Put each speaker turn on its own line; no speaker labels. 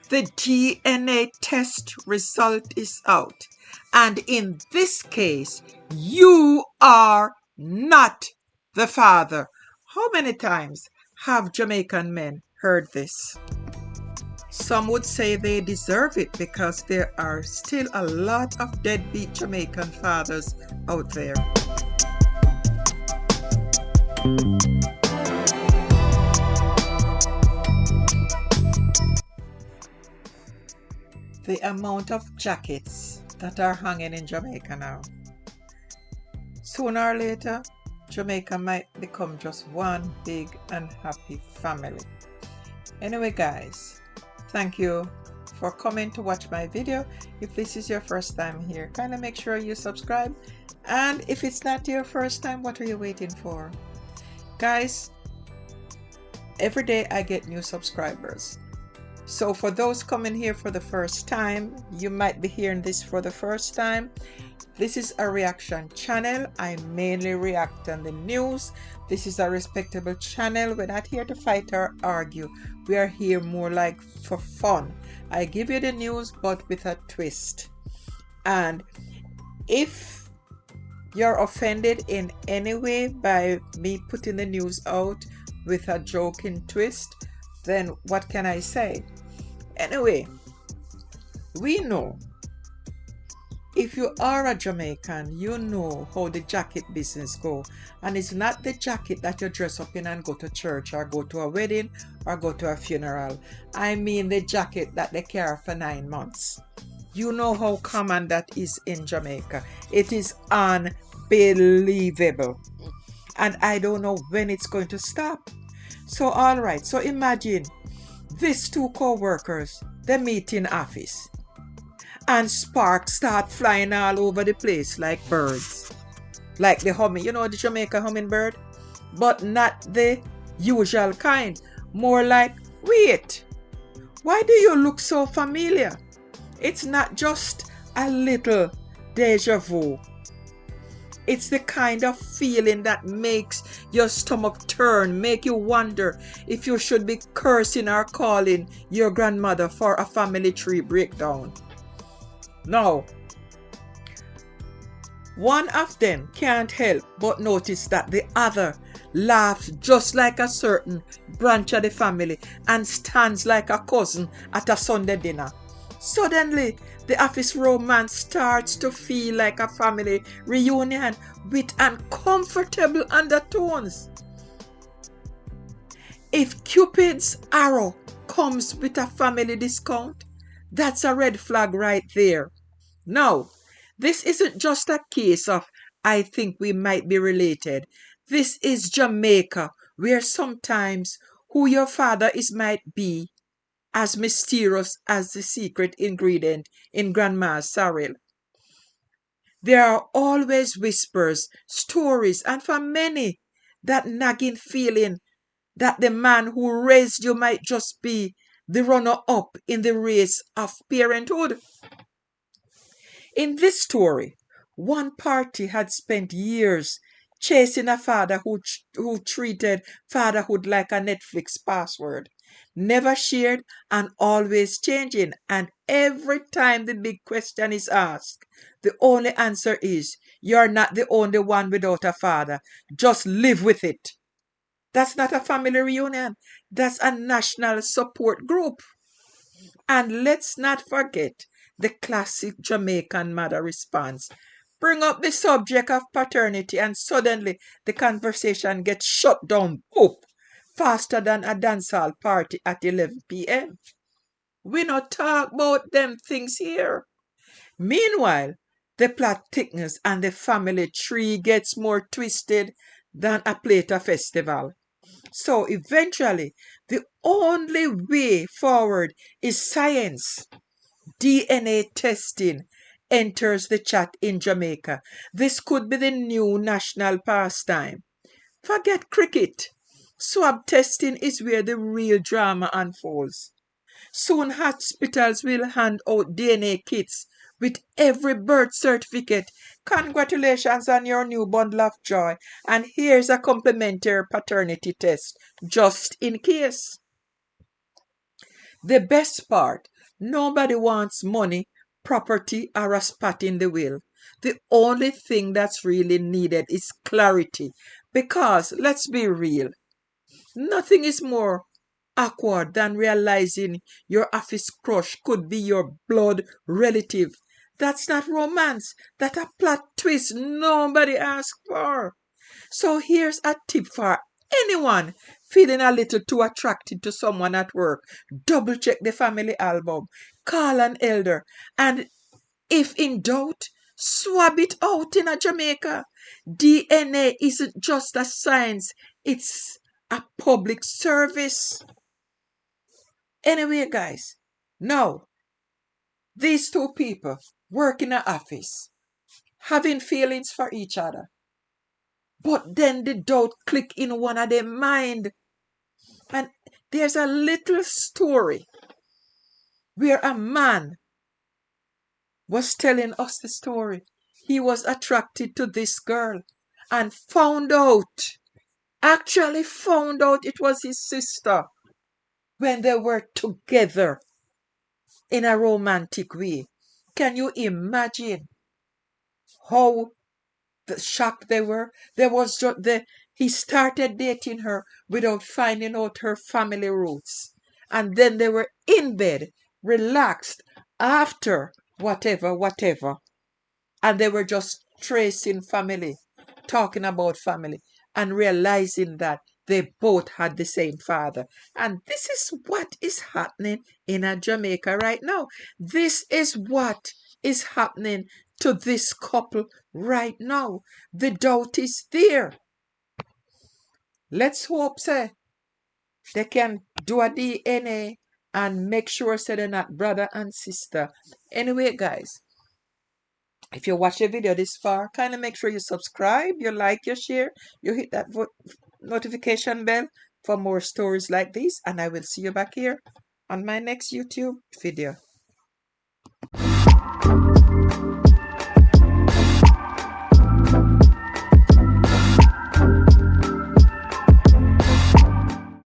The DNA test result is out. And in this case, you are not the father. How many times have Jamaican men heard this? Some would say they deserve it because there are still a lot of deadbeat Jamaican fathers out there. The amount of jackets that are hanging in Jamaica now. Sooner or later, Jamaica might become just one big and happy family. Anyway guys, thank you for coming to watch my video. If this is your first time here, kindly make sure you subscribe. And if it's not your first time, what are you waiting for? Guys, every day I get new subscribers. So for those coming here for the first time, you might be hearing this for the first time. This is a reaction channel. I mainly react on the news. This is a respectable channel. We're not here to fight or argue. We are here more like for fun. I give you the news, but with a twist. And if you're offended in any way by me putting the news out with a joking twist, then what can I say? Anyway, we know if you are a Jamaican, you know how the jacket business go. And it's not the jacket that you dress up in and go to church or go to a wedding or go to a funeral. I mean the jacket that they carry for 9 months. You know how common that is in Jamaica. It is unbelievable. And I don't know when it's going to stop. So alright, so imagine these two co-workers, they meet in office. And sparks start flying all over the place like birds. Like the humming, you know the Jamaica hummingbird? But not the usual kind. More like, wait, why do you look so familiar? It's not just a little deja vu. It's the kind of feeling that makes your stomach turn, make you wonder if you should be cursing or calling your grandmother for a family tree breakdown. Now, one of them can't help but notice that the other laughs just like a certain branch of the family and stands like a cousin at a Sunday dinner. Suddenly, the office romance starts to feel like a family reunion with uncomfortable undertones. If Cupid's arrow comes with a family discount, that's a red flag right there. Now, this isn't just a case of I think we might be related. This is Jamaica, where sometimes who your father is might be as mysterious as the secret ingredient in Grandma's sorrel. There are always whispers, stories, and for many, that nagging feeling that the man who raised you might just be the runner-up in the race of parenthood. In this story, one party had spent years chasing a father who treated fatherhood like a Netflix password, never shared and always changing. And every time the big question is asked, the only answer is, you're not the only one without a father. Just live with it. That's not a family reunion. That's a national support group. And let's not forget the classic Jamaican mother response. Bring up the subject of paternity and suddenly the conversation gets shut down, boop, faster than a dancehall party at 11 p.m. We not talk about them things here. Meanwhile, the plot thickens and the family tree gets more twisted than a Plata festival. So eventually, the only way forward is science. DNA testing enters the chat in Jamaica. This could be the new national pastime. Forget cricket. Swab testing is where the real drama unfolds. Soon hospitals will hand out DNA kits with every birth certificate. Congratulations on your new bundle of joy. And here's a complimentary paternity test, just in case. The best part, Nobody wants money, property, or a spot in the will. The only thing that's really needed is clarity. Because, let's be real, nothing is more awkward than realizing your office crush could be your blood relative. That's not romance. That's a plot twist nobody asked for. So here's a tip for anyone feeling a little too attracted to someone at work. Double check the family album. Call an elder. And if in doubt, swab it out in a Jamaica. DNA isn't just a science, it's a public service. Anyway, guys, now these two people work in an office, having feelings for each other. But then the doubt click in one of their mind. And there's a little story where a man was telling us the story. He was attracted to this girl and actually found out it was his sister when they were together in a romantic way. Can you imagine how shocked they were? There was just he started dating her without finding out her family roots. And then they were in bed, relaxed, after whatever. And they were just tracing family, talking about family, and realizing that they both had the same father. And this is what is happening in Jamaica right now. This is what is happening to this couple right now. The doubt is there. Let's hope, say, they can do a DNA and make sure, say, they're not brother and sister. Anyway, guys, if you watch the video this far, kind of make sure you subscribe, you like, you share, you hit that notification bell for more stories like this, and I will see you back here on my next YouTube video.